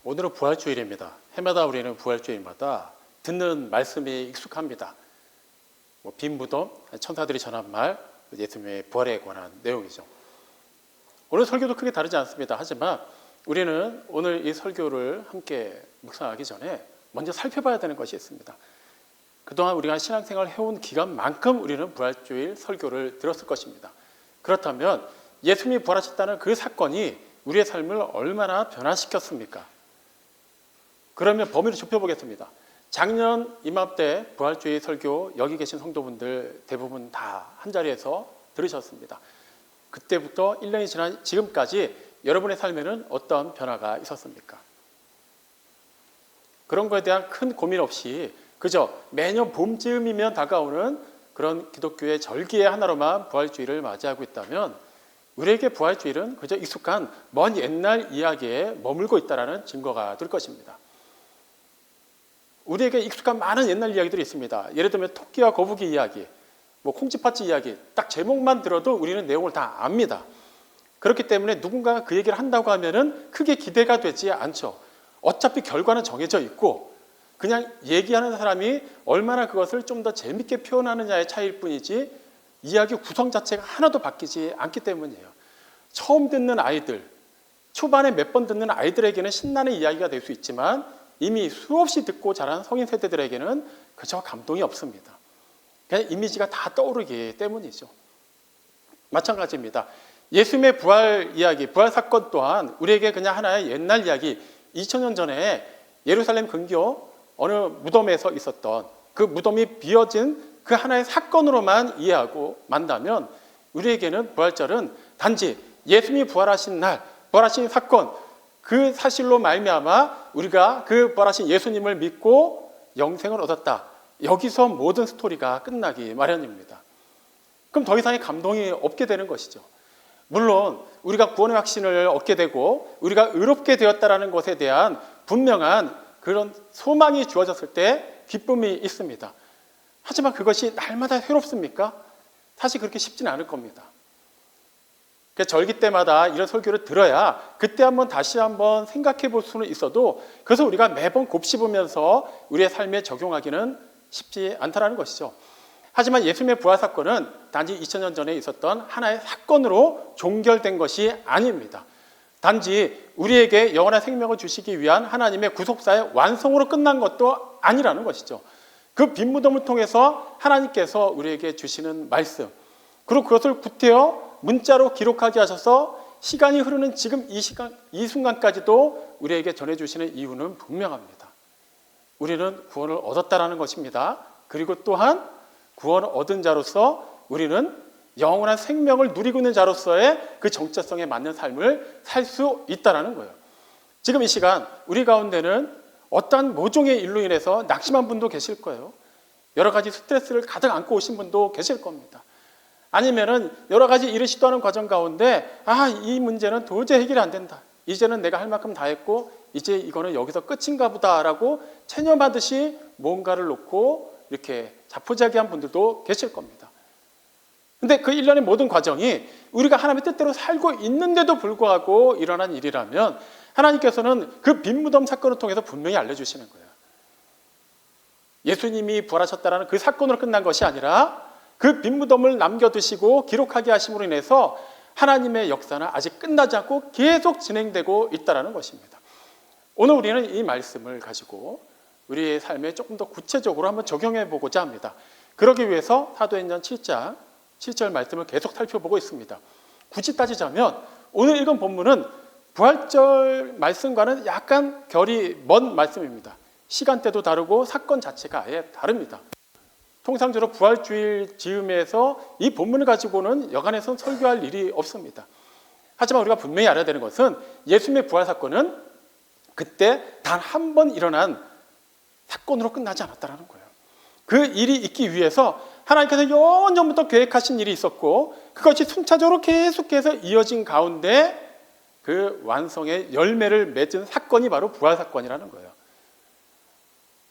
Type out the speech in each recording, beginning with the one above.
오늘은 부활주일입니다. 해마다 우리는 부활주일마다 듣는 말씀이 익숙합니다. 빈 무덤, 천사들이 전한 말, 예수님의 부활에 관한 내용이죠. 오늘 설교도 크게 다르지 않습니다. 하지만 우리는 오늘 이 설교를 함께 묵상하기 전에 먼저 살펴봐야 되는 것이 있습니다. 그동안 우리가 신앙생활을 해온 기간만큼 우리는 부활주일 설교를 들었을 것입니다. 그렇다면 예수님이 부활하셨다는 그 사건이 우리의 삶을 얼마나 변화시켰습니까? 그러면 범위를 좁혀보겠습니다. 작년 이맘때 부활주일 설교 여기 계신 성도분들 대부분 다 한자리에서 들으셨습니다. 그때부터 1년이 지난 지금까지 여러분의 삶에는 어떤 변화가 있었습니까? 그런 것에 대한 큰 고민 없이 그저 매년 봄쯤이면 다가오는 그런 기독교의 절기의 하나로만 부활주일을 맞이하고 있다면 우리에게 부활주일은 그저 익숙한 먼 옛날 이야기에 머물고 있다는 증거가 될 것입니다. 우리에게 익숙한 많은 옛날 이야기들이 있습니다. 예를 들면 토끼와 거북이 이야기, 콩쥐팥쥐 이야기, 딱 제목만 들어도 우리는 내용을 다 압니다. 그렇기 때문에 누군가가 그 얘기를 한다고 하면은 크게 기대가 되지 않죠. 어차피 결과는 정해져 있고 그냥 얘기하는 사람이 얼마나 그것을 좀 더 재밌게 표현하느냐의 차이일 뿐이지 이야기 구성 자체가 하나도 바뀌지 않기 때문이에요. 처음 듣는 아이들, 초반에 몇 번 듣는 아이들에게는 신나는 이야기가 될 수 있지만 이미 수없이 듣고 자란 성인 세대들에게는 그저 감동이 없습니다. 그냥 이미지가 다 떠오르기 때문이죠. 마찬가지입니다. 예수님의 부활 이야기, 부활 사건 또한 우리에게 그냥 하나의 옛날 이야기, 2000년 전에 예루살렘 근교 어느 무덤에서 있었던 그 무덤이 비어진 그 하나의 사건으로만 이해하고 만다면 우리에게는 부활절은 단지 예수님이 부활하신 날, 부활하신 사건, 그 사실로 말미암아 우리가 그 부활하신 예수님을 믿고 영생을 얻었다. 여기서 모든 스토리가 끝나기 마련입니다. 그럼 더 이상의 감동이 없게 되는 것이죠. 물론 우리가 구원의 확신을 얻게 되고 우리가 의롭게 되었다는 것에 대한 분명한 그런 소망이 주어졌을 때 기쁨이 있습니다. 하지만 그것이 날마다 새롭습니까? 사실 그렇게 쉽지는 않을 겁니다. 절기 때마다 이런 설교를 들어야 그때 다시 한번 생각해 볼 수는 있어도 그래서 우리가 매번 곱씹으면서 우리의 삶에 적용하기는 쉽지 않다는 것이죠. 하지만 예수님의 부활 사건은 단지 2000년 전에 있었던 하나의 사건으로 종결된 것이 아닙니다. 단지 우리에게 영원한 생명을 주시기 위한 하나님의 구속사의 완성으로 끝난 것도 아니라는 것이죠. 그 빈 무덤을 통해서 하나님께서 우리에게 주시는 말씀, 그리고 그것을 구태여 문자로 기록하게 하셔서 시간이 흐르는 지금 이 순간까지도 우리에게 전해주시는 이유는 분명합니다. 우리는 구원을 얻었다라는 것입니다. 그리고 또한 구원을 얻은 자로서 우리는 영원한 생명을 누리고 있는 자로서의 그 정체성에 맞는 삶을 살 수 있다는 거예요. 지금 이 시간 우리 가운데는 어떠한 모종의 일로 인해서 낙심한 분도 계실 거예요. 여러 가지 스트레스를 가득 안고 오신 분도 계실 겁니다. 아니면은 여러 가지 일을 시도하는 과정 가운데 이 문제는 도저히 해결이 안 된다. 이제는 내가 할 만큼 다 했고 이제 이거는 여기서 끝인가 보다라고 체념하듯이 뭔가를 놓고 이렇게 자포자기한 분들도 계실 겁니다. 근데 그 일련의 모든 과정이 우리가 하나님의 뜻대로 살고 있는데도 불구하고 일어난 일이라면 하나님께서는 그 빈 무덤 사건을 통해서 분명히 알려주시는 거예요. 예수님이 부활하셨다는 그 사건으로 끝난 것이 아니라 그 빈 무덤을 남겨두시고 기록하게 하심으로 인해서 하나님의 역사는 아직 끝나지 않고 계속 진행되고 있다는 것입니다. 오늘 우리는 이 말씀을 가지고 우리의 삶에 조금 더 구체적으로 한번 적용해 보고자 합니다. 그러기 위해서 사도행전 7장 7절 말씀을 계속 살펴보고 있습니다. 굳이 따지자면 오늘 읽은 본문은 부활절 말씀과는 약간 결이 먼 말씀입니다. 시간대도 다르고 사건 자체가 아예 다릅니다. 통상적으로 부활주일 즈음에서 이 본문을 가지고는 여간에선 설교할 일이 없습니다. 하지만 우리가 분명히 알아야 되는 것은 예수님의 부활 사건은 그때 단 한 번 일어난 사건으로 끝나지 않았다는 거예요. 그 일이 있기 위해서 하나님께서 영원 전부터 계획하신 일이 있었고 그것이 순차적으로 계속해서 이어진 가운데 그 완성의 열매를 맺은 사건이 바로 부활 사건이라는 거예요.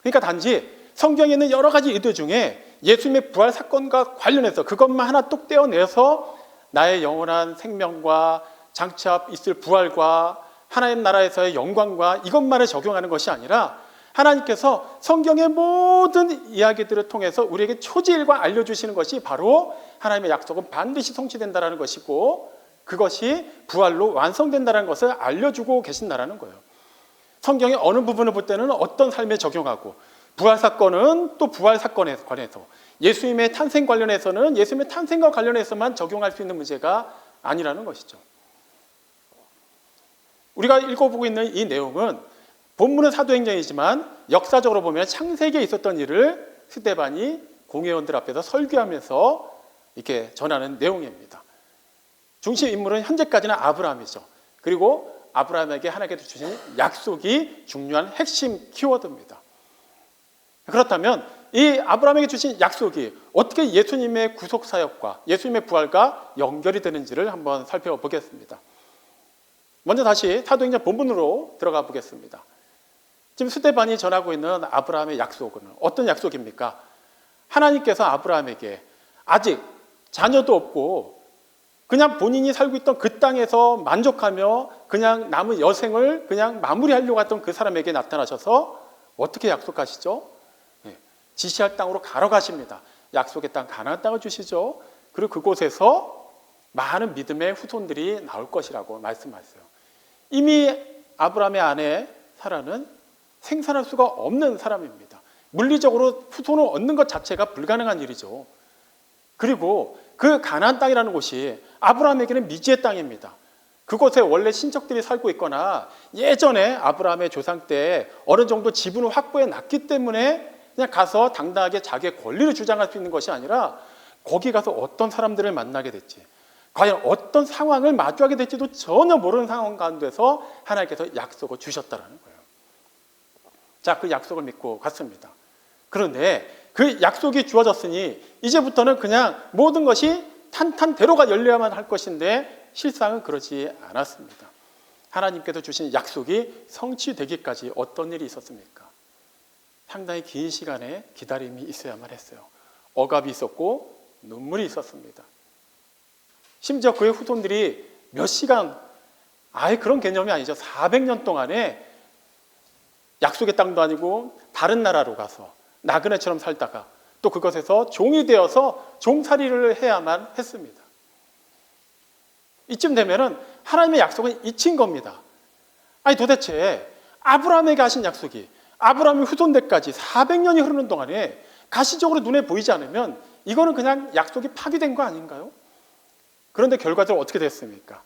그러니까 단지 성경에 있는 여러 가지 의도 중에 예수님의 부활 사건과 관련해서 그것만 하나 뚝 떼어내서 나의 영원한 생명과 장차 있을 부활과 하나님 나라에서의 영광과 이것만을 적용하는 것이 아니라 하나님께서 성경의 모든 이야기들을 통해서 우리에게 초지일과 알려주시는 것이 바로 하나님의 약속은 반드시 성취된다는 것이고 그것이 부활로 완성된다는 것을 알려주고 계신다는 거예요. 성경의 어느 부분을 볼 때는 어떤 삶에 적용하고 부활 사건은 또 부활 사건에 관해서 예수님의 탄생 관련해서는 예수님의 탄생과 관련해서만 적용할 수 있는 문제가 아니라는 것이죠. 우리가 읽어보고 있는 이 내용은 본문은 사도행전이지만 역사적으로 보면 창세기에 있었던 일을 스데반이 공회원들 앞에서 설교하면서 이렇게 전하는 내용입니다. 중심 인물은 현재까지는 아브라함이죠. 그리고 아브라함에게 하나님께서 주신 약속이 중요한 핵심 키워드입니다. 그렇다면 이 아브라함에게 주신 약속이 어떻게 예수님의 구속 사역과 예수님의 부활과 연결이 되는지를 한번 살펴보겠습니다. 먼저 다시 사도행전 본문으로 들어가 보겠습니다. 지금 스데반이 전하고 있는 아브라함의 약속은 어떤 약속입니까? 하나님께서 아브라함에게 아직 자녀도 없고 그냥 본인이 살고 있던 그 땅에서 만족하며 그냥 남은 여생을 그냥 마무리하려고 했던 그 사람에게 나타나셔서 어떻게 약속하시죠? 지시할 땅으로 가러 가십니다. 약속의 땅 가나안 땅을 주시죠. 그리고 그곳에서 많은 믿음의 후손들이 나올 것이라고 말씀하세요. 이미 아브라함의 아내 사라는 생산할 수가 없는 사람입니다. 물리적으로 후손을 얻는 것 자체가 불가능한 일이죠. 그리고 그 가나안 땅이라는 곳이 아브라함에게는 미지의 땅입니다. 그곳에 원래 친척들이 살고 있거나 예전에 아브라함의 조상 때 어느 정도 지분을 확보해 놨기 때문에 그냥 가서 당당하게 자기의 권리를 주장할 수 있는 것이 아니라 거기 가서 어떤 사람들을 만나게 됐지, 과연 어떤 상황을 마주하게 될지도 전혀 모르는 상황 가운데서 하나님께서 약속을 주셨다는 거예요. 자, 그 약속을 믿고 갔습니다. 그런데 그 약속이 주어졌으니 이제부터는 그냥 모든 것이 탄탄대로가 열려야만 할 것인데 실상은 그러지 않았습니다. 하나님께서 주신 약속이 성취되기까지 어떤 일이 있었습니까? 상당히 긴 시간의 기다림이 있어야만 했어요. 억압이 있었고 눈물이 있었습니다. 심지어 그의 후손들이 몇 시간, 아예 그런 개념이 아니죠. 400년 동안에 약속의 땅도 아니고 다른 나라로 가서 나그네처럼 살다가 또 그것에서 종이 되어서 종살이를 해야만 했습니다. 이쯤 되면은 하나님의 약속은 잊힌 겁니다. 아니 도대체 아브라함에게 하신 약속이 아브라함의 후손들까지 400년이 흐르는 동안에 가시적으로 눈에 보이지 않으면 이거는 그냥 약속이 파기된 거 아닌가요? 그런데 결과적으로 어떻게 됐습니까?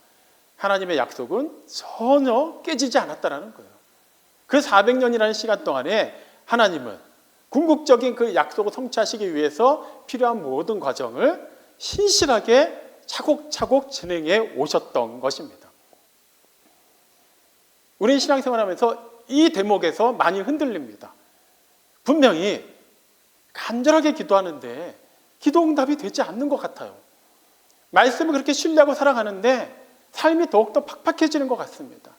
하나님의 약속은 전혀 깨지지 않았다는 거예요. 그 400년이라는 시간 동안에 하나님은 궁극적인 그 약속을 성취하시기 위해서 필요한 모든 과정을 신실하게 차곡차곡 진행해 오셨던 것입니다. 우리는 신앙생활하면서 이 대목에서 많이 흔들립니다. 분명히 간절하게 기도하는데 기도 응답이 되지 않는 것 같아요. 말씀을 그렇게 신뢰하고 살아가는데 삶이 더욱더 팍팍해지는 것 같습니다.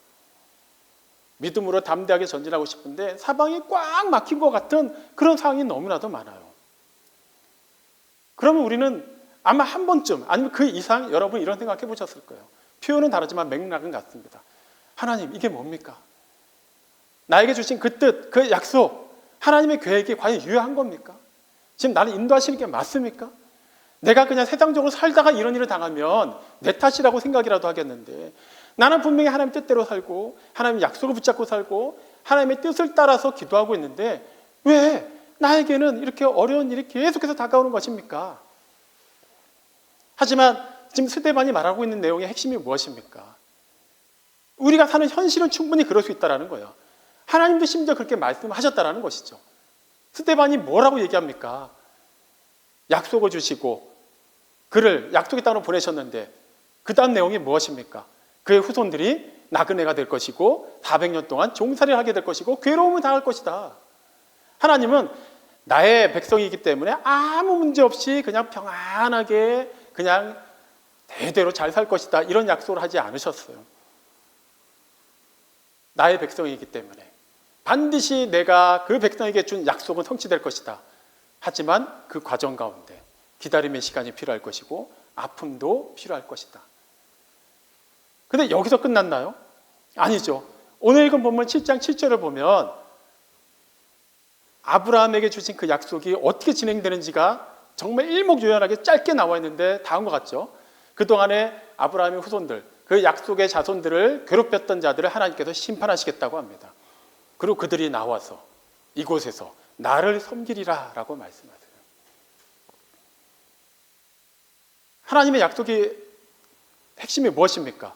믿음으로 담대하게 전진하고 싶은데 사방이 꽉 막힌 것 같은 그런 상황이 너무나도 많아요. 그러면 우리는 아마 한 번쯤 아니면 그 이상 여러분 이런 생각해 보셨을 거예요. 표현은 다르지만 맥락은 같습니다. 하나님 이게 뭡니까? 나에게 주신 그 뜻, 그 약속, 하나님의 계획이 과연 유효한 겁니까? 지금 나를 인도하시는 게 맞습니까? 내가 그냥 세상적으로 살다가 이런 일을 당하면 내 탓이라고 생각이라도 하겠는데 나는 분명히 하나님 뜻대로 살고 하나님의 약속을 붙잡고 살고 하나님의 뜻을 따라서 기도하고 있는데 왜 나에게는 이렇게 어려운 일이 계속해서 다가오는 것입니까? 하지만 지금 스데반이 말하고 있는 내용의 핵심이 무엇입니까? 우리가 사는 현실은 충분히 그럴 수 있다는 거예요. 하나님도 심지어 그렇게 말씀하셨다는 것이죠. 스데반이 뭐라고 얘기합니까? 약속을 주시고 그를 약속의 땅으로 보내셨는데 그 다음 내용이 무엇입니까? 그의 후손들이 나그네가 될 것이고 400년 동안 종살이를 하게 될 것이고 괴로움을 당할 것이다. 하나님은 나의 백성이기 때문에 아무 문제 없이 그냥 평안하게 그냥 대대로 잘 살 것이다. 이런 약속을 하지 않으셨어요. 나의 백성이기 때문에 반드시 내가 그 백성에게 준 약속은 성취될 것이다. 하지만 그 과정 가운데 기다림의 시간이 필요할 것이고 아픔도 필요할 것이다. 근데 여기서 끝났나요? 아니죠. 오늘 읽은 본문 7장 7절을 보면 아브라함에게 주신 그 약속이 어떻게 진행되는지가 정말 일목요연하게 짧게 나와 있는데 다음과 같죠. 그동안에 아브라함의 후손들, 그 약속의 자손들을 괴롭혔던 자들을 하나님께서 심판하시겠다고 합니다. 그리고 그들이 나와서 이곳에서 나를 섬기리라 라고 말씀하세요. 하나님의 약속이 핵심이 무엇입니까?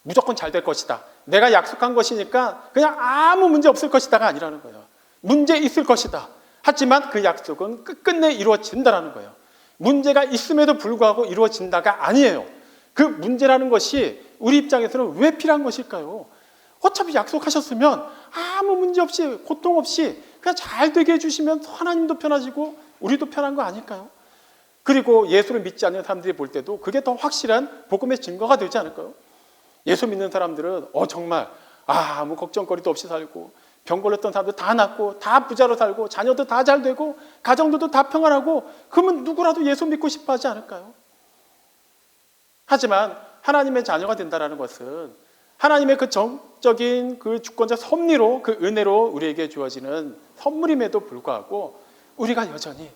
무조건 잘 될 것이다. 내가 약속한 것이니까 그냥 아무 문제 없을 것이다가 아니라는 거예요. 문제 있을 것이다. 하지만 그 약속은 끝끝내 이루어진다는 거예요. 문제가 있음에도 불구하고 이루어진다가 아니에요. 그 문제라는 것이 우리 입장에서는 왜 필요한 것일까요? 어차피 약속하셨으면 아무 문제 없이 고통 없이 그냥 잘 되게 해주시면 하나님도 편하시고 우리도 편한 거 아닐까요? 그리고 예수를 믿지 않는 사람들이 볼 때도 그게 더 확실한 복음의 증거가 되지 않을까요? 예수 믿는 사람들은 정말 아무 걱정거리도 없이 살고 병 걸렸던 사람들 다 낫고 다 부자로 살고 자녀도 다 잘 되고 가정들도 다 평안하고 그러면 누구라도 예수 믿고 싶어 하지 않을까요? 하지만 하나님의 자녀가 된다는 것은 하나님의 그 정적인 그 주권적 섭리로 그 은혜로 우리에게 주어지는 선물임에도 불구하고 우리가 여전히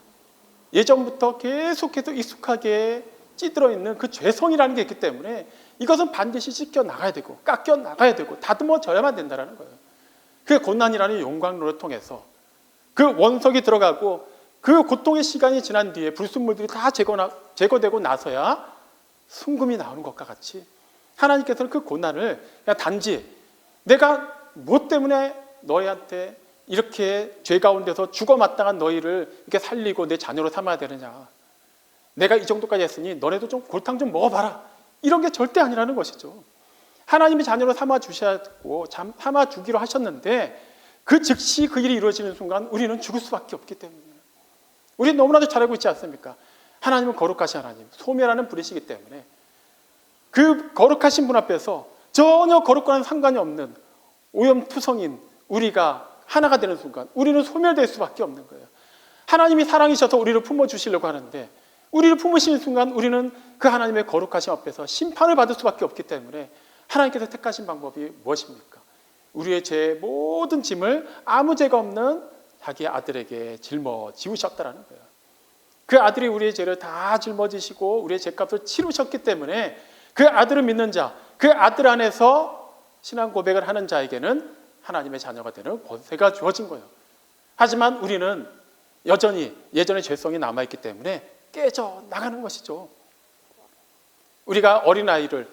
예전부터 계속해서 익숙하게 찌들어 있는 그 죄성이라는 게 있기 때문에 이것은 반드시 씻겨 나가야 되고 깎여 나가야 되고 다듬어져야만 된다는 거예요. 그 고난이라는 용광로를 통해서 그 원석이 들어가고 그 고통의 시간이 지난 뒤에 불순물들이 다 제거되고 나서야 순금이 나오는 것과 같이 하나님께서는 그 고난을 그냥 단지 내가 뭐 때문에 너희한테 이렇게 죄 가운데서 죽어 마땅한 너희를 이렇게 살리고 내 자녀로 삼아야 되느냐, 내가 이 정도까지 했으니 너네도 좀 골탕 좀 먹어봐라, 이런 게 절대 아니라는 것이죠. 하나님이 자녀로 삼아주시고 삼아주기로 하셨는데 그 즉시 그 일이 이루어지는 순간 우리는 죽을 수밖에 없기 때문에 우리 너무나도 잘 알고 있지 않습니까? 하나님은 거룩하신 하나님, 소멸하는 분이시기 때문에 그 거룩하신 분 앞에서 전혀 거룩과는 상관이 없는 오염투성인 우리가 하나가 되는 순간 우리는 소멸될 수밖에 없는 거예요. 하나님이 사랑이셔서 우리를 품어주시려고 하는데 우리를 품으시는 순간 우리는 그 하나님의 거룩하심 앞에서 심판을 받을 수밖에 없기 때문에 하나님께서 택하신 방법이 무엇입니까? 우리의 죄의 모든 짐을 아무 죄가 없는 자기 아들에게 짊어지우셨다라는 거예요. 그 아들이 우리의 죄를 다 짊어지시고 우리의 죄값을 치르셨기 때문에 그 아들을 믿는 자, 그 아들 안에서 신앙 고백을 하는 자에게는 하나님의 자녀가 되는 권세가 주어진 거예요. 하지만 우리는 여전히 예전의 죄성이 남아있기 때문에 깨져 나가는 것이죠. 우리가 어린아이를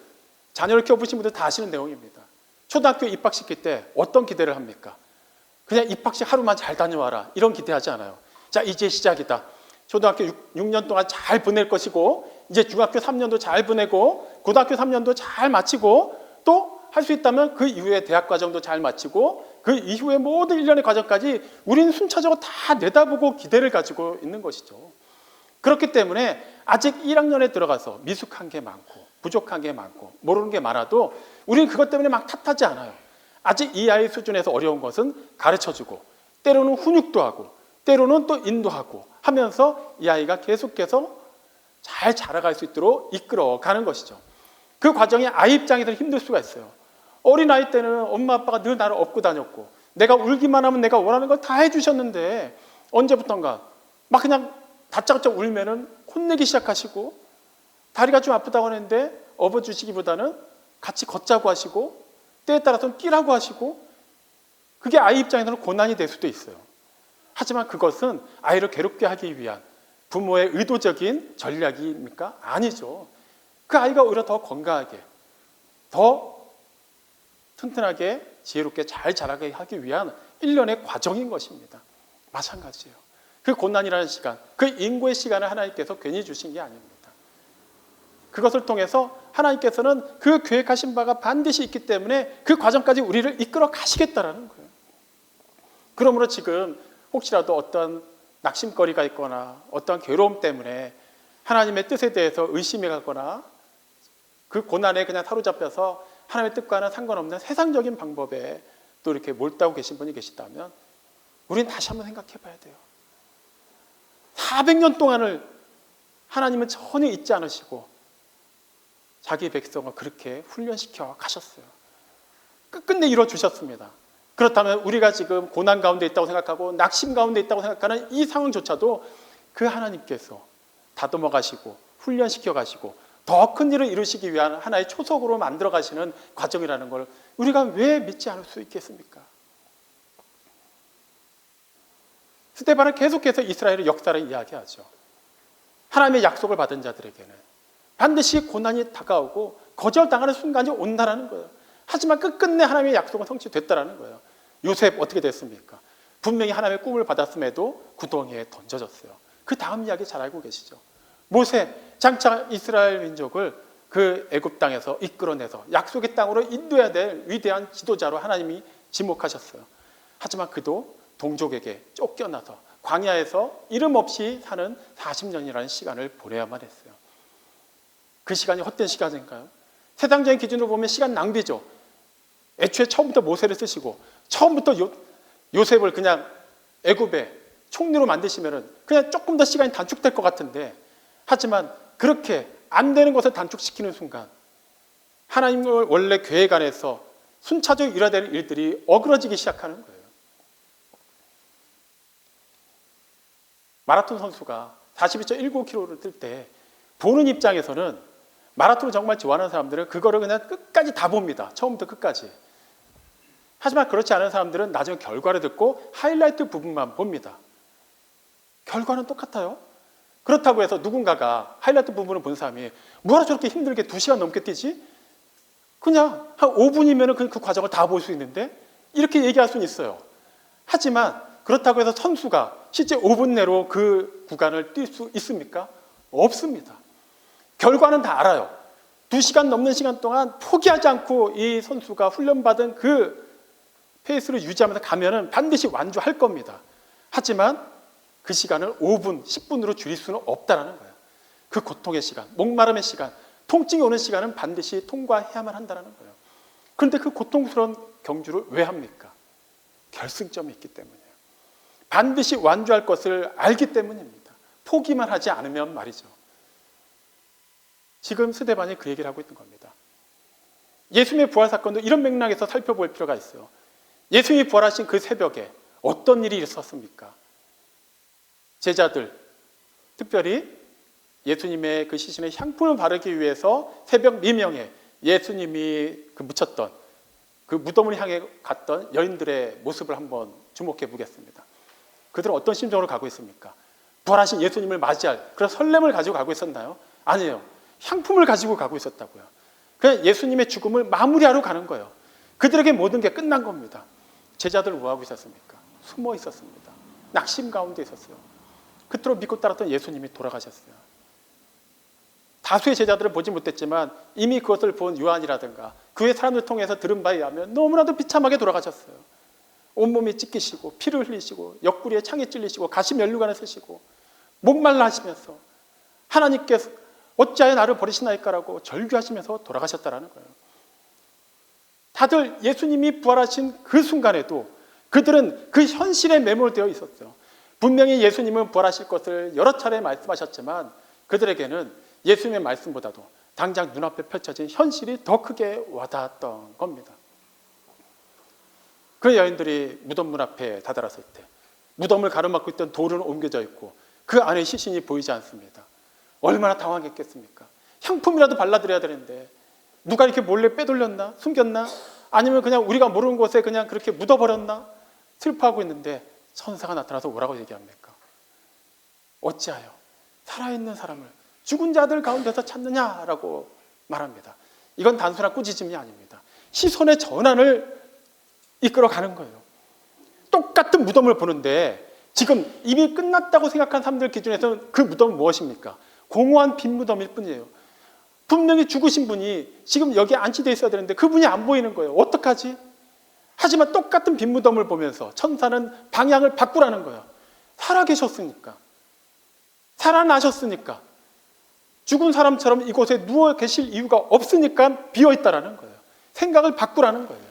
자녀를 키워보신 분들 다 아시는 내용입니다. 초등학교 입학시킬 때 어떤 기대를 합니까? 그냥 입학식 하루만 잘 다녀와라, 이런 기대하지 않아요. 자, 이제 시작이다. 초등학교 6년 동안 잘 보낼 것이고 이제 중학교 3년도 잘 보내고 고등학교 3년도 잘 마치고 또 할 수 있다면 그 이후에 대학 과정도 잘 마치고 그 이후에 모든 일련의 과정까지 우리는 순차적으로 다 내다보고 기대를 가지고 있는 것이죠. 그렇기 때문에 아직 1학년에 들어가서 미숙한 게 많고 부족한 게 많고 모르는 게 많아도 우리는 그것 때문에 막 탓하지 않아요. 아직 이 아이 수준에서 어려운 것은 가르쳐주고 때로는 훈육도 하고 때로는 또 인도하고 하면서 이 아이가 계속해서 잘 자라갈 수 있도록 이끌어가는 것이죠. 그 과정이 아이 입장에서는 힘들 수가 있어요. 어린아이 때는 엄마 아빠가 늘 나를 업고 다녔고 내가 울기만 하면 내가 원하는 걸 다 해주셨는데 언제부턴가 막 그냥 다짜고짜 울면은 혼내기 시작하시고 다리가 좀 아프다고 하는데 업어주시기보다는 같이 걷자고 하시고 때에 따라서는 뛰라고 하시고 그게 아이 입장에서는 고난이 될 수도 있어요. 하지만 그것은 아이를 괴롭게 하기 위한 부모의 의도적인 전략입니까? 아니죠. 그 아이가 오히려 더 건강하게, 더 튼튼하게, 지혜롭게 잘 자라게 하기 위한 일련의 과정인 것입니다. 마찬가지예요. 그 고난이라는 시간, 그 인고의 시간을 하나님께서 괜히 주신 게 아닙니다. 그것을 통해서 하나님께서는 그 계획하신 바가 반드시 있기 때문에 그 과정까지 우리를 이끌어 가시겠다라는 거예요. 그러므로 지금 혹시라도 어떤 낙심거리가 있거나 어떤 괴로움 때문에 하나님의 뜻에 대해서 의심해 가거나 그 고난에 그냥 사로잡혀서 하나님의 뜻과는 상관없는 세상적인 방법에 또 이렇게 몰두하고 계신 분이 계시다면 우리는 다시 한번 생각해 봐야 돼요. 400년 동안을 하나님은 전혀 잊지 않으시고 자기 백성을 그렇게 훈련시켜 가셨어요. 끝끝내 이루어 주셨습니다. 그렇다면 우리가 지금 고난 가운데 있다고 생각하고 낙심 가운데 있다고 생각하는 이 상황조차도 그 하나님께서 다듬어 가시고 훈련시켜 가시고 더 큰 일을 이루시기 위한 하나의 초석으로 만들어 가시는 과정이라는 걸 우리가 왜 믿지 않을 수 있겠습니까? 스데반은 계속해서 이스라엘의 역사를 이야기하죠. 하나님의 약속을 받은 자들에게는 반드시 고난이 다가오고 거절당하는 순간이 온다라는 거예요. 하지만 끝끝내 하나님의 약속은 성취됐다라는 거예요. 요셉 어떻게 됐습니까? 분명히 하나님의 꿈을 받았음에도 구덩이에 던져졌어요. 그 다음 이야기 잘 알고 계시죠? 모세 장차 이스라엘 민족을 그 애굽 땅에서 이끌어내서 약속의 땅으로 인도해야 될 위대한 지도자로 하나님이 지목하셨어요. 하지만 그도 동족에게 쫓겨나서 광야에서 이름 없이 사는 40년이라는 시간을 보내야만 했어요. 그 시간이 헛된 시간인가요? 세상적인 기준으로 보면 시간 낭비죠. 애초에 처음부터 모세를 쓰시고 처음부터 요셉을 그냥 애굽의 총리로 만드시면 그냥 조금 더 시간이 단축될 것 같은데, 하지만 그렇게 안 되는 것을 단축시키는 순간 하나님을 원래 계획 안에서 순차적으로 이뤄야 될 일들이 어그러지기 시작하는 거예요. 마라톤 선수가 42.19km를 뛸 때 보는 입장에서는 마라톤을 정말 좋아하는 사람들은 그거를 그냥 끝까지 다 봅니다. 처음부터 끝까지. 하지만 그렇지 않은 사람들은 나중에 결과를 듣고 하이라이트 부분만 봅니다. 결과는 똑같아요. 그렇다고 해서 누군가가 하이라이트 부분을 본 사람이 뭐라 저렇게 힘들게 2시간 넘게 뛰지? 그냥 한 5분이면 그 과정을 다 볼 수 있는데? 이렇게 얘기할 수는 있어요. 하지만 그렇다고 해서 선수가 실제 5분 내로 그 구간을 뛸 수 있습니까? 없습니다. 결과는 다 알아요. 2시간 넘는 시간 동안 포기하지 않고 이 선수가 훈련받은 그 페이스를 유지하면서 가면은 반드시 완주할 겁니다. 하지만 그 시간을 5분, 10분으로 줄일 수는 없다는 거예요. 그 고통의 시간, 목마름의 시간, 통증이 오는 시간은 반드시 통과해야만 한다는 거예요. 그런데 그 고통스러운 경주를 왜 합니까? 결승점이 있기 때문이에요. 반드시 완주할 것을 알기 때문입니다. 포기만 하지 않으면 말이죠. 지금 스데반이 그 얘기를 하고 있는 겁니다. 예수님의 부활 사건도 이런 맥락에서 살펴볼 필요가 있어요. 예수님이 부활하신 그 새벽에 어떤 일이 있었습니까? 제자들, 특별히 예수님의 그 시신에 향품을 바르기 위해서 새벽 미명에 예수님이 묻혔던 그 무덤을 향해 갔던 여인들의 모습을 한번 주목해 보겠습니다. 그들은 어떤 심정으로 가고 있습니까? 부활하신 예수님을 맞이할 그런 설렘을 가지고 가고 있었나요? 아니에요. 향품을 가지고 가고 있었다고요. 그냥 예수님의 죽음을 마무리하러 가는 거예요. 그들에게 모든 게 끝난 겁니다. 제자들은 뭐 하고 있었습니까? 숨어 있었습니다. 낙심 가운데 있었어요. 그토록 믿고 따랐던 예수님이 돌아가셨어요. 다수의 제자들은 보지 못했지만 이미 그것을 본 요한이라든가 그의 사람을 통해서 들은 바에 의하면 너무나도 비참하게 돌아가셨어요. 온몸이 찢기시고 피를 흘리시고 옆구리에 창에 찔리시고 가시 면류관을 쓰시고 목말라 하시면서 하나님께서 어찌하여 나를 버리시나이까라고 절규하시면서 돌아가셨다라는 거예요. 다들 예수님이 부활하신 그 순간에도 그들은 그 현실에 매몰되어 있었어요. 분명히 예수님은 부활하실 것을 여러 차례 말씀하셨지만 그들에게는 예수님의 말씀보다도 당장 눈앞에 펼쳐진 현실이 더 크게 와닿았던 겁니다. 그 여인들이 무덤 문 앞에 다다랐을 때 무덤을 가로막고 있던 돌은 옮겨져 있고 그 안에 시신이 보이지 않습니다. 얼마나 당황했겠습니까? 향품이라도 발라드려야 되는데 누가 이렇게 몰래 빼돌렸나? 숨겼나? 아니면 그냥 우리가 모르는 곳에 그냥 그렇게 묻어버렸나? 슬퍼하고 있는데 천사가 나타나서 뭐라고 얘기합니까? 어찌하여 살아있는 사람을 죽은 자들 가운데서 찾느냐라고 말합니다. 이건 단순한 꾸짖음이 아닙니다. 시선의 전환을 이끌어가는 거예요. 똑같은 무덤을 보는데 지금 이미 끝났다고 생각한 사람들 기준에서는 그 무덤은 무엇입니까? 공허한 빈 무덤일 뿐이에요. 분명히 죽으신 분이 지금 여기에 안치되어 있어야 되는데 그분이 안 보이는 거예요. 어떡하지? 하지만 똑같은 빈 무덤을 보면서 천사는 방향을 바꾸라는 거예요. 살아계셨으니까. 살아나셨으니까. 죽은 사람처럼 이곳에 누워 계실 이유가 없으니까 비어있다라는 거예요. 생각을 바꾸라는 거예요.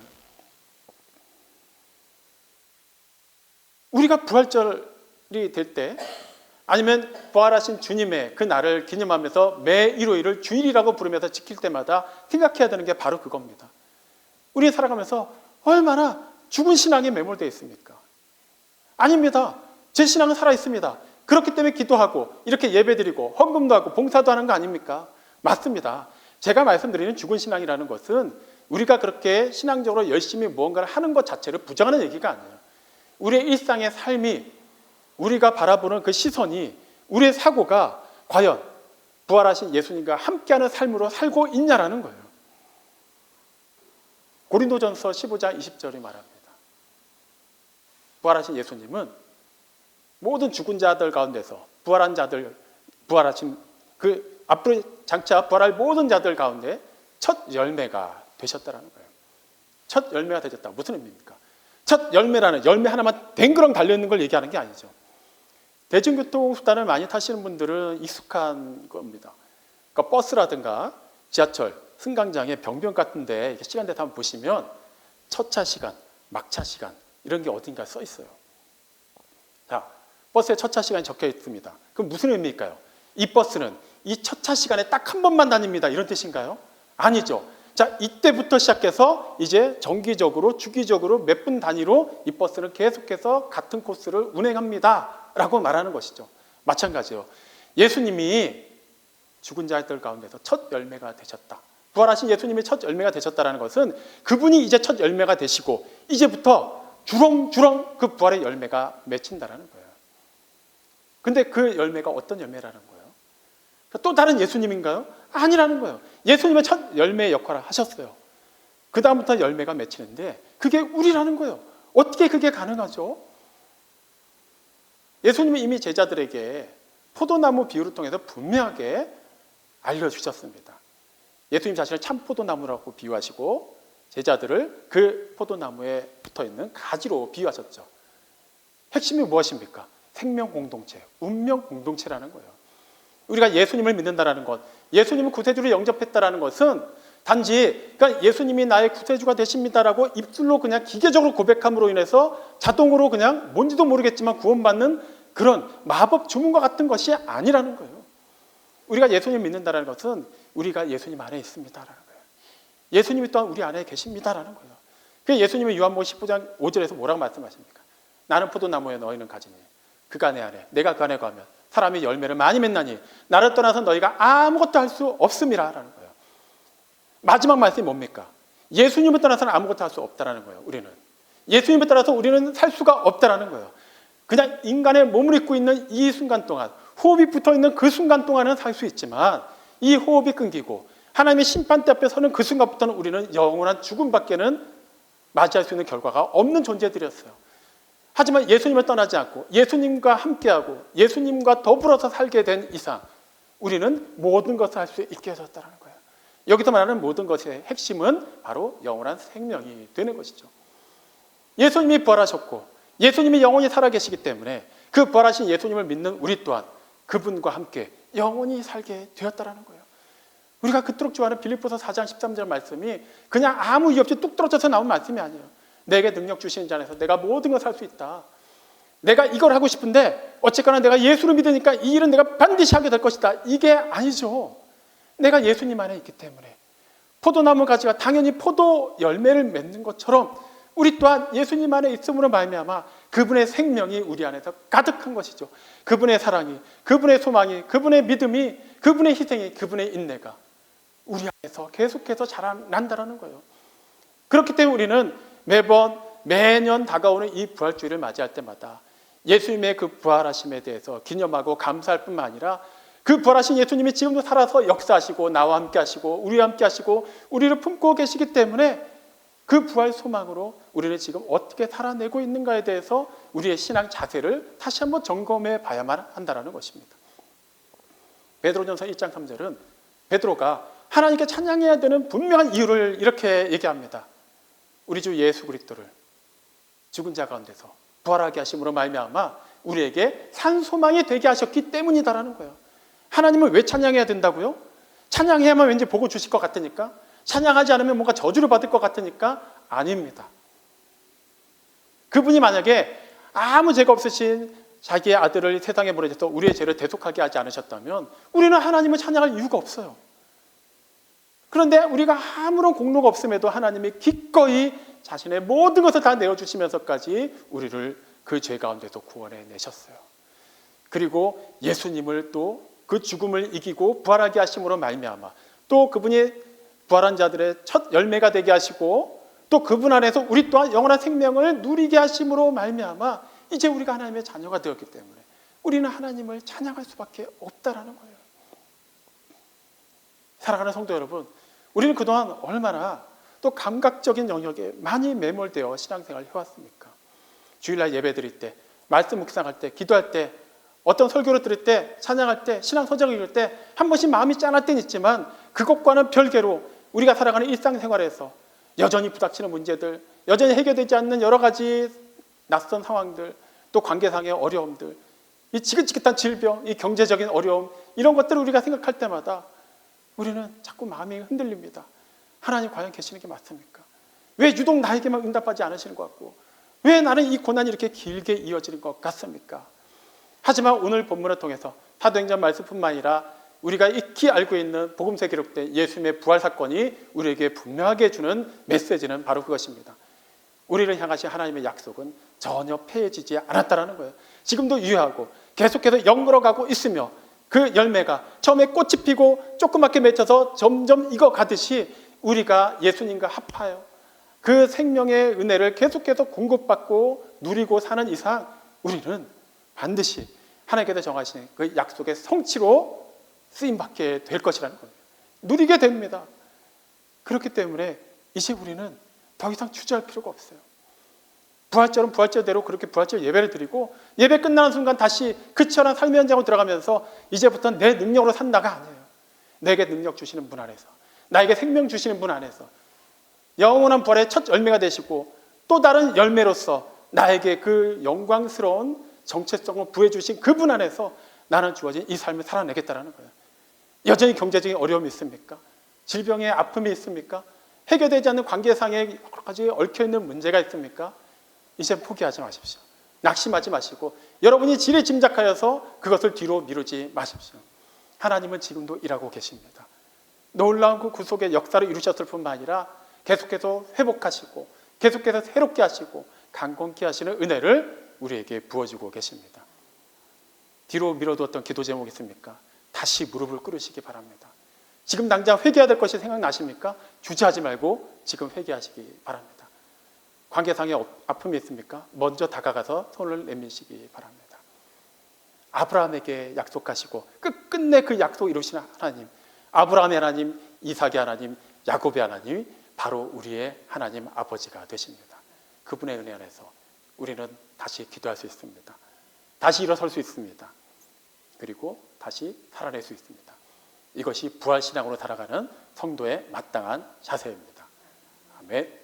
우리가 부활절이 될 때 아니면 부활하신 주님의 그 날을 기념하면서 매 일요일을 주일이라고 부르면서 지킬 때마다 생각해야 되는 게 바로 그겁니다. 우리 살아가면서 얼마나 죽은 신앙에 매몰되어 있습니까? 아닙니다. 제 신앙은 살아있습니다. 그렇기 때문에 기도하고 이렇게 예배드리고 헌금도 하고 봉사도 하는 거 아닙니까? 맞습니다. 제가 말씀드리는 죽은 신앙이라는 것은 우리가 그렇게 신앙적으로 열심히 무언가를 하는 것 자체를 부정하는 얘기가 아니에요. 우리의 일상의 삶이, 우리가 바라보는 그 시선이, 우리의 사고가 과연 부활하신 예수님과 함께하는 삶으로 살고 있냐라는 거예요. 고린도전서 15장 20절이 말합니다. 부활하신 예수님은 모든 죽은 자들 가운데서 부활한 자들, 부활하신 그 앞으로 장차 부활할 모든 자들 가운데 첫 열매가 되셨다라는 거예요. 첫 열매가 되셨다. 무슨 의미입니까? 첫 열매라는 열매 하나만 댕그렁 달려있는 걸 얘기하는 게 아니죠. 대중교통수단을 많이 타시는 분들은 익숙한 겁니다. 그러니까 버스라든가 지하철, 승강장에 병변 같은데 시간대 한번 보시면 첫차 시간, 막차 시간 이런 게 어딘가 써 있어요. 자, 버스에 첫차 시간이 적혀 있습니다. 그럼 무슨 의미일까요? 이 버스는 이 첫차 시간에 딱 한 번만 다닙니다. 이런 뜻인가요? 아니죠. 자, 이때부터 시작해서 이제 정기적으로, 주기적으로 몇 분 단위로 이 버스는 계속해서 같은 코스를 운행합니다. 라고 말하는 것이죠. 마찬가지로 예수님이 죽은 자들 가운데서 첫 열매가 되셨다. 부활하신 예수님이 첫 열매가 되셨다는 것은 그분이 이제 첫 열매가 되시고 이제부터 주렁주렁 그 부활의 열매가 맺힌다는 거예요. 근데 그 열매가 어떤 열매라는 거예요? 또 다른 예수님인가요? 아니라는 거예요. 예수님의 첫 열매의 역할을 하셨어요. 그 다음부터 열매가 맺히는데 그게 우리라는 거예요. 어떻게 그게 가능하죠? 예수님이 이미 제자들에게 포도나무 비유를 통해서 분명하게 알려주셨습니다. 예수님 자신을 참 포도나무라고 비유하시고 제자들을 그 포도나무에 붙어있는 가지로 비유하셨죠. 핵심이 무엇입니까? 생명 공동체, 운명 공동체라는 거예요. 우리가 예수님을 믿는다는 것, 예수님을 구세주로 영접했다는 것은 단지 그러니까 예수님이 나의 구세주가 되십니다라고 입술로 그냥 기계적으로 고백함으로 인해서 자동으로 그냥 뭔지도 모르겠지만 구원받는 그런 마법 주문과 같은 것이 아니라는 거예요. 우리가 예수님 믿는다는 것은 우리가 예수님 안에 있습니다라는 거예요. 예수님이 또한 우리 안에 계십니다라는 거예요. 그 예수님이 요한복음 15장 5절에서 뭐라고 말씀하십니까? 나는 포도나무에 너희는 가지니 그가 내 안에 내가 그 안에 거하면 사람이 열매를 많이 맺나니 나를 떠나서 너희가 아무것도 할 수 없음이라라는 거예요. 마지막 말씀이 뭡니까? 예수님을 떠나서는 아무것도 할 수 없다라는 거예요. 우리는 예수님을 따라서 우리는 살 수가 없다라는 거예요. 그냥 인간의 몸을 입고 있는 이 순간 동안, 호흡이 붙어있는 그 순간 동안은 살 수 있지만 이 호흡이 끊기고 하나님의 심판대 앞에 서는 그 순간부터는 우리는 영원한 죽음밖에는 맞이할 수 있는 결과가 없는 존재들이었어요. 하지만 예수님을 떠나지 않고 예수님과 함께하고 예수님과 더불어서 살게 된 이상 우리는 모든 것을 할 수 있게 해줬다는 거예요. 여기서 말하는 모든 것의 핵심은 바로 영원한 생명이 되는 것이죠. 예수님이 부활하셨고 예수님이 영원히 살아계시기 때문에 그 부활하신 예수님을 믿는 우리 또한 그분과 함께 영원히 살게 되었다는 거예요. 우리가 그토록 좋아하는 빌립보서 4장 13절 말씀이 그냥 아무 이유 없이 뚝 떨어져서 나온 말씀이 아니에요. 내게 능력 주시는 자 안에서 내가 모든 걸 살 수 있다. 내가 이걸 하고 싶은데 어쨌거나 내가 예수를 믿으니까 이 일은 내가 반드시 하게 될 것이다. 이게 아니죠. 내가 예수님 안에 있기 때문에 포도나무 가지가 당연히 포도 열매를 맺는 것처럼 우리 또한 예수님 안에 있음으로 말미암아 그분의 생명이 우리 안에서 가득한 것이죠. 그분의 사랑이, 그분의 소망이, 그분의 믿음이, 그분의 희생이, 그분의 인내가 우리 안에서 계속해서 자라난다는 거예요. 그렇기 때문에 우리는 매년 다가오는 이 부활주일을 맞이할 때마다 예수님의 그 부활하심에 대해서 기념하고 감사할 뿐만 아니라 그 부활하신 예수님이 지금도 살아서 역사하시고 나와 함께 하시고 우리와 함께 하시고 우리를 품고 계시기 때문에 그 부활 소망으로 우리는 지금 어떻게 살아내고 있는가에 대해서 우리의 신앙 자세를 다시 한번 점검해 봐야만 한다는 것입니다. 베드로전서 1장 3절은 베드로가 하나님께 찬양해야 되는 분명한 이유를 이렇게 얘기합니다. 우리 주 예수 그리스도를 죽은 자 가운데서 부활하게 하심으로 말미암아 우리에게 산 소망이 되게 하셨기 때문이다라는 거예요. 하나님을 왜 찬양해야 된다고요? 찬양해야만 왠지 복을 주실 것 같으니까? 찬양하지 않으면 뭔가 저주를 받을 것 같으니까? 아닙니다. 그분이 만약에 아무 죄가 없으신 자기의 아들을 세상에 보내셔서 우리의 죄를 대속하게 하지 않으셨다면 우리는 하나님을 찬양할 이유가 없어요. 그런데 우리가 아무런 공로가 없음에도 하나님이 기꺼이 자신의 모든 것을 다 내어주시면서까지 우리를 그 죄 가운데서 구원해 내셨어요. 그리고 예수님을 또 그 죽음을 이기고 부활하게 하심으로 말미암아 또 그분이 부활한 자들의 첫 열매가 되게 하시고 또 그분 안에서 우리 또한 영원한 생명을 누리게 하심으로 말미암아 이제 우리가 하나님의 자녀가 되었기 때문에 우리는 하나님을 찬양할 수밖에 없다라는 거예요. 사랑하는 성도 여러분, 우리는 그동안 얼마나 또 감각적인 영역에 많이 매몰되어 신앙생활을 해왔습니까? 주일날 예배 드릴 때, 말씀 묵상할 때, 기도할 때, 어떤 설교를 들을 때, 찬양할 때, 신앙 서적을 읽을 때 한 번씩 마음이 짠할 때는 있지만 그것과는 별개로 우리가 살아가는 일상생활에서 여전히 부닥치는 문제들, 여전히 해결되지 않는 여러 가지 낯선 상황들, 또 관계상의 어려움들, 이 지긋지긋한 질병, 이 경제적인 어려움, 이런 것들을 우리가 생각할 때마다 우리는 자꾸 마음이 흔들립니다. 하나님 과연 계시는 게 맞습니까? 왜 유독 나에게만 응답하지 않으시는 것 같고 왜 나는 이 고난이 이렇게 길게 이어지는 것 같습니까? 하지만 오늘 본문을 통해서 사도행전 말씀뿐만 아니라 우리가 익히 알고 있는 복음서에 기록된 예수님의 부활 사건이 우리에게 분명하게 주는 메시지는 바로 그것입니다. 우리를 향하신 하나님의 약속은 전혀 폐해지지 않았다는 거예요. 지금도 유효하고 계속해서 연걸어가고 있으며 그 열매가 처음에 꽃이 피고 조그맣게 맺혀서 점점 익어가듯이 우리가 예수님과 합하여 그 생명의 은혜를 계속해서 공급받고 누리고 사는 이상 우리는 반드시 하나님께서 정하신 그 약속의 성취로 쓰임받게 될 것이라는 거예요. 누리게 됩니다. 그렇기 때문에 이제 우리는 더 이상 주저할 필요가 없어요. 부활절은 부활절대로 그렇게 부활절 예배를 드리고 예배 끝나는 순간 다시 그 치열한 삶의 현장으로 들어가면서 이제부터는 내 능력으로 산다가 아니에요. 내게 능력 주시는 분 안에서, 나에게 생명 주시는 분 안에서 영원한 부활의 첫 열매가 되시고 또 다른 열매로서 나에게 그 영광스러운 정체성을 부여주신 그분 안에서 나는 주어진 이 삶을 살아내겠다는 거예요. 여전히 경제적인 어려움이 있습니까? 질병의 아픔이 있습니까? 해결되지 않는 관계상의 여러 가지 얽혀있는 문제가 있습니까? 이제 포기하지 마십시오. 낙심하지 마시고 여러분이 지레 짐작하여서 그것을 뒤로 미루지 마십시오. 하나님은 지금도 일하고 계십니다. 놀라운 그 구속의 역사를 이루셨을 뿐만 아니라 계속해서 회복하시고 계속해서 새롭게 하시고 강건케 하시는 은혜를 우리에게 부어주고 계십니다. 뒤로 미뤄두었던 기도 제목이 있습니까? 다시 무릎을 꿇으시기 바랍니다. 지금 당장 회개해야 될 것이 생각나십니까? 주저하지 말고 지금 회개하시기 바랍니다. 관계상의 아픔이 있습니까? 먼저 다가가서 손을 내미시기 바랍니다. 아브라함에게 약속하시고 끝끝내 그 약속 이루시는 하나님, 아브라함의 하나님, 이삭의 하나님, 야곱의 하나님이 바로 우리의 하나님 아버지가 되십니다. 그분의 은혜 안에서 우리는 다시 기도할 수 있습니다. 다시 일어설 수 있습니다. 그리고 다시 살아낼 수 있습니다. 이것이 부활신앙으로 살아가는 성도의 마땅한 자세입니다. 아멘.